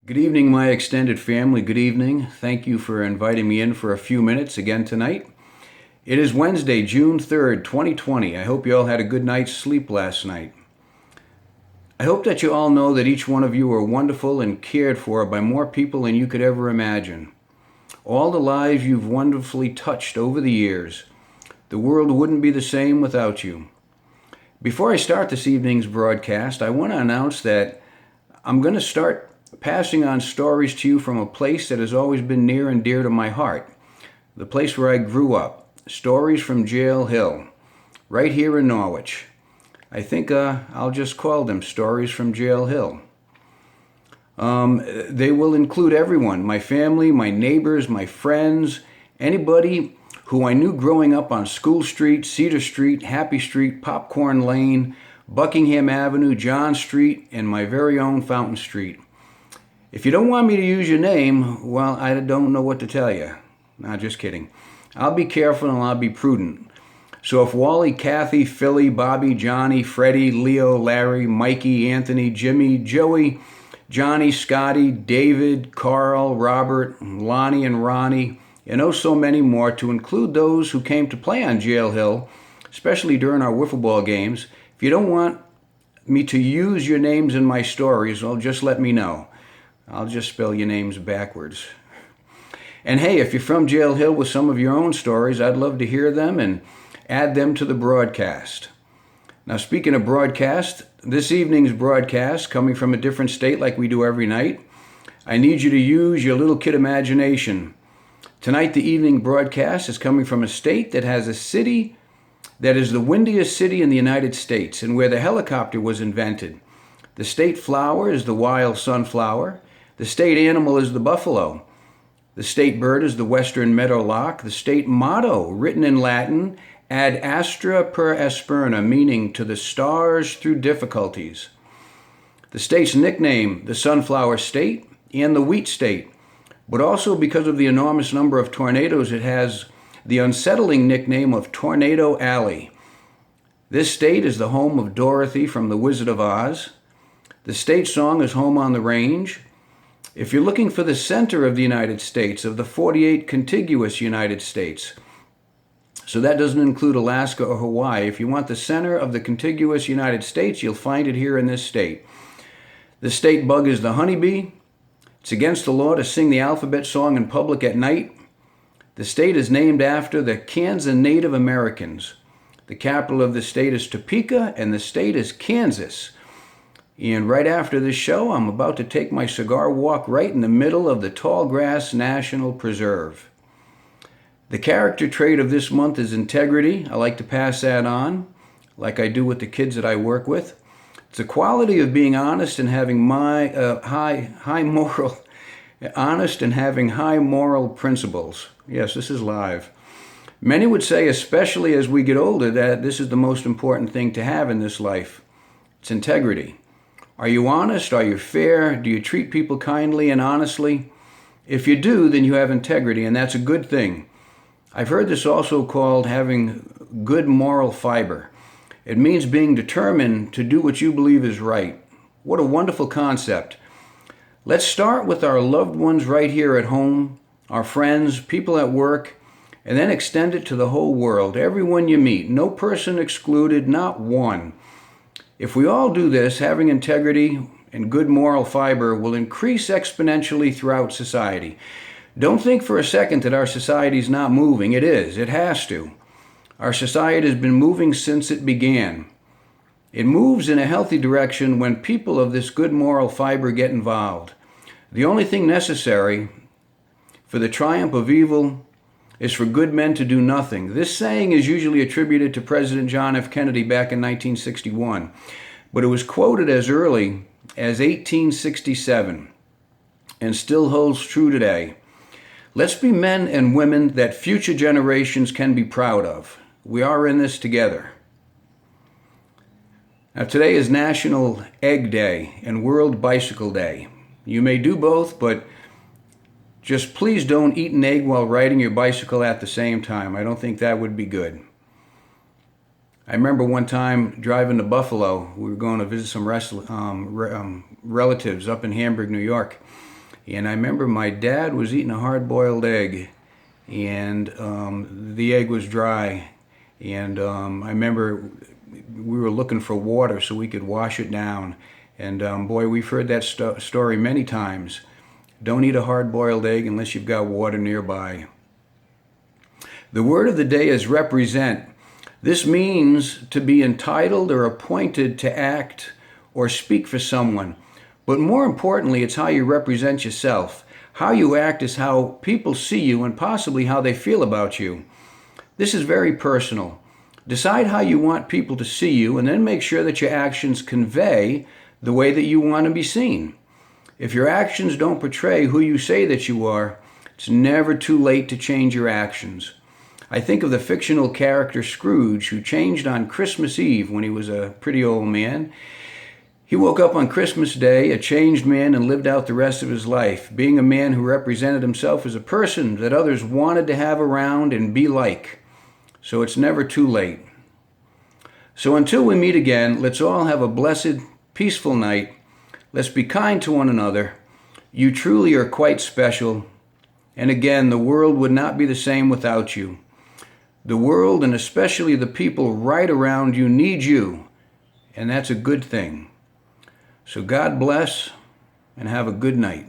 Good evening, my extended family. Good evening. Thank you for inviting me in for a few minutes again tonight. It is Wednesday, June 3rd, 2020. I hope you all had a good night's sleep last night. I hope that you all know that each one of you are wonderful and cared for by more people than you could ever imagine. All the lives you've wonderfully touched over the years. The world wouldn't be the same without you. Before I start this evening's broadcast, I want to announce that I'm going to start passing on stories to you from a place that has always been near and dear to my heart, the place where I grew up. Stories from Jail Hill, right here in Norwich. I think I'll just call them Stories from Jail Hill. They will include everyone, my family, my neighbors, my friends, anybody who I knew growing up on School Street, Cedar Street, Happy Street, Popcorn Lane, Buckingham Avenue, John Street, and my very own Fountain Street. If you don't want me to use your name, well, I don't know what to tell you. No, just kidding. I'll be careful and I'll be prudent. So if Wally, Kathy, Philly, Bobby, Johnny, Freddie, Leo, Larry, Mikey, Anthony, Jimmy, Joey, Johnny, Scotty, David, Carl, Robert, Lonnie, and Ronnie, and oh so many more, to include those who came to play on Jail Hill, especially during our wiffle ball games, if you don't want me to use your names in my stories, well, just let me know. I'll just spell your names backwards. And hey, if you're from Jail Hill with some of your own stories, I'd love to hear them and add them to the broadcast. Now, speaking of broadcast, this evening's broadcast, coming from a different state like we do every night, I need you to use your little kid imagination. Tonight, the evening broadcast is coming from a state that has a city that is the windiest city in the United States and where the helicopter was invented. The state flower is the wild sunflower. The state animal is the buffalo. The state bird is the western meadowlark. The state motto, written in Latin, ad astra per aspera, meaning to the stars through difficulties. The state's nickname, the Sunflower State and the Wheat State, but also because of the enormous number of tornadoes, it has the unsettling nickname of Tornado Alley. This state is the home of Dorothy from The Wizard of Oz. The state song is Home on the Range. If you're looking for the center of the United States, of the 48 contiguous United States, so that doesn't include Alaska or Hawaii, if you want the center of the contiguous United States, you'll find it here in this state. The state bug is the honeybee. It's against the law to sing the alphabet song in public at night. The state is named after the Kansan Native Americans. The capital of the state is Topeka, and the state is Kansas. And right after this show, I'm about to take my cigar walk right in the middle of the Tallgrass National Preserve. The character trait of this month is integrity. I like to pass that on, like I do with the kids that I work with. It's a quality of being honest and having high moral principles. Yes, this is live. Many would say, especially as we get older, that this is the most important thing to have in this life. It's integrity. Are you honest? Are you fair? Do you treat people kindly and honestly? If you do, then you have integrity, and that's a good thing. I've heard this also called having good moral fiber. It means being determined to do what you believe is right. What a wonderful concept. Let's start with our loved ones right here at home, our friends, people at work, and then extend it to the whole world, everyone you meet, no person excluded, not one. If we all do this, having integrity and good moral fiber will increase exponentially throughout society. Don't think for a second that our society is not moving. It is. It has to. Our society has been moving since it began. It moves in a healthy direction when people of this good moral fiber get involved. The only thing necessary for the triumph of evil is for good men to do nothing. This saying is usually attributed to President John F. Kennedy back in 1961, but it was quoted as early as 1867 and still holds true today. Let's be men and women that future generations can be proud of. We are in this together. Now, today is National Egg Day and World Bicycle Day. You may do both, but just please don't eat an egg while riding your bicycle at the same time. I don't think that would be good. I remember one time driving to Buffalo. We were going to visit some relatives up in Hamburg, New York. And I remember my dad was eating a hard-boiled egg, and the egg was dry. And I remember we were looking for water so we could wash it down. And boy, we've heard that story many times. Don't eat a hard-boiled egg unless you've got water nearby. The word of the day is represent. This means to be entitled or appointed to act or speak for someone. But more importantly, it's how you represent yourself. How you act is how people see you and possibly how they feel about you. This is very personal. Decide how you want people to see you and then make sure that your actions convey the way that you want to be seen. If your actions don't portray who you say that you are, it's never too late to change your actions. I think of the fictional character Scrooge, who changed on Christmas Eve when he was a pretty old man. He woke up on Christmas Day, a changed man, and lived out the rest of his life, being a man who represented himself as a person that others wanted to have around and be like. So it's never too late. So until we meet again, let's all have a blessed, peaceful night. Let's be kind to one another. You truly are quite special. And again, the world would not be the same without you. The world, and especially the people right around you, need you. And that's a good thing. So God bless and have a good night.